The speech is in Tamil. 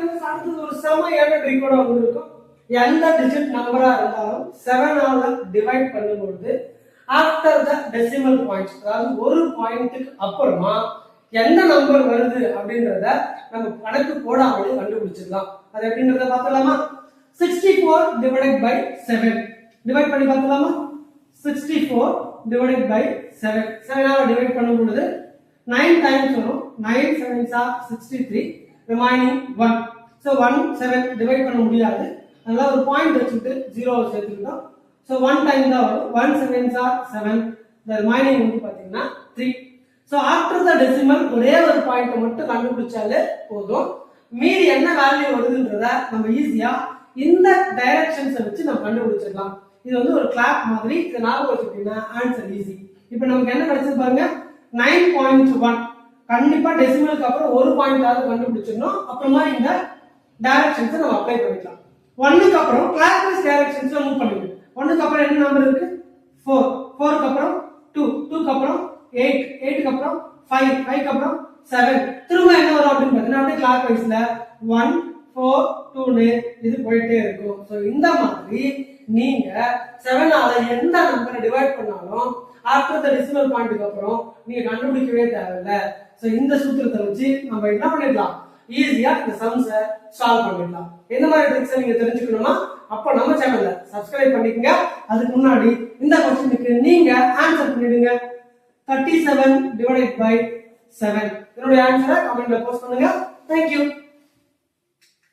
அடுத்தது ஒரு செமையான ட்ரிக்கோட வந்திருக்கும். எந்த டிஜிட் நம்பரா இருந்தாலும் 7ஆல டிவைட் பண்ணும்போது ஆஃப்டர் த டெசிமல் பாயிண்ட், அதாவது ஒரு பாயிண்ட்டுக்கு அப்புறமா எந்த நம்பர் வருது அப்படின்றத நம்ம கணக்கு போடாமலே கண்டுபிடிச்சிடலாம். அது எப்படின்றத பார்த்தலாமா? 64 divided by 7 டிவைட் பண்ணி பார்த்தலாமா? 64 divided by 7 7ஆல டிவைட் பண்ணும் பொழுது 9 டைம்ஸ் வரும். 9 7s are 63, remaining 1. so 1 7 divide பண்ண முடியாது, அதனால ஒரு பாயிண்ட் வச்சுட்டு 0 சேர்த்துக்கிட்டோம். so 1 டைம் தான் வரும். 1 7s are 7, the remaining வந்து பாத்தீங்கன்னா 3. so after the decimal ஒரே ஒரு பாயிண்ட் மட்டும் கண்டுபிடிச்சாலே போதும். மீதி என்ன வேல்யூ வருதுன்றத நம்ம ஈஸியா இந்த டைரக்ஷன்ஸை வச்சு நம்ம கண்டுபிடிச்சிடலாம். இது வந்து ஒரு கிளாக் மாதிரி. இதை ஞாபகம் வச்சுக்கிட்டீங்கன்னா ஆன்சர் ஈஸி. இப்போ நமக்கு என்ன கிடைச்சது பாருங்க, 9.1. கண்டிப்பா டெசிமலுக்கு அப்புறம் ஒரு பாயிண்டாவது கண்டுபிடிச்சிடணும். அப்புறமா இந்த டைரக்ஷன்ஸை நம்ம அப்ளை பண்ணிக்கலாம். 1க்கு அப்புறம் கிளாக் வைஸ் டைரக்ஷன்ஸ்ல மூவ் பண்ணிக்கலாம். 1க்கு அப்புறம் என்ன நம்பர் இருக்கு? 4. 4க்கு அப்புறம் 2. 2க்கு அப்புறம் 8. 8க்கு அப்புறம் 5. 5க்கு அப்புறம் 7. திரும்ப என்ன வரும் அப்படின்னு பார்த்தீங்கன்னா அப்படியே கிளாக் வைஸ்ல 1 4 2 இது போயிட்டே இருக்கும். ஸோ இந்த மாதிரி நீங்க 7ஆல எந்த நம்பரை டிவைட் பண்ணாலும் ஆஃப்டர் த டெசிமல் பாயிண்ட்க்கு அப்புறம் நீங்க கண்டுபிடிக்கவே தேவையில்லை. ஸோ இந்த சூத்திரத்தை வச்சு நம்ம என்ன பண்ணிடலாம், ஈஸியா இந்த சம்ஸை சால்வ் பண்ணிடலாம். எந்த மாதிரி ட்ரிக்ஸை நீங்க தெரிஞ்சுக்கணும்னா அப்போ நம்ம சேனல்ல சப்ஸ்கிரைப் பண்ணிக்கங்க. அதுக்கு முன்னாடி இந்த क्वेश्चनக்கு நீங்க ஆன்சர் பண்ணிடுங்க. 37 divided by 7 இதனுடைய ஆன்சரை கமெண்ட்ல போஸ்ட் பண்ணுங்க. Thank you.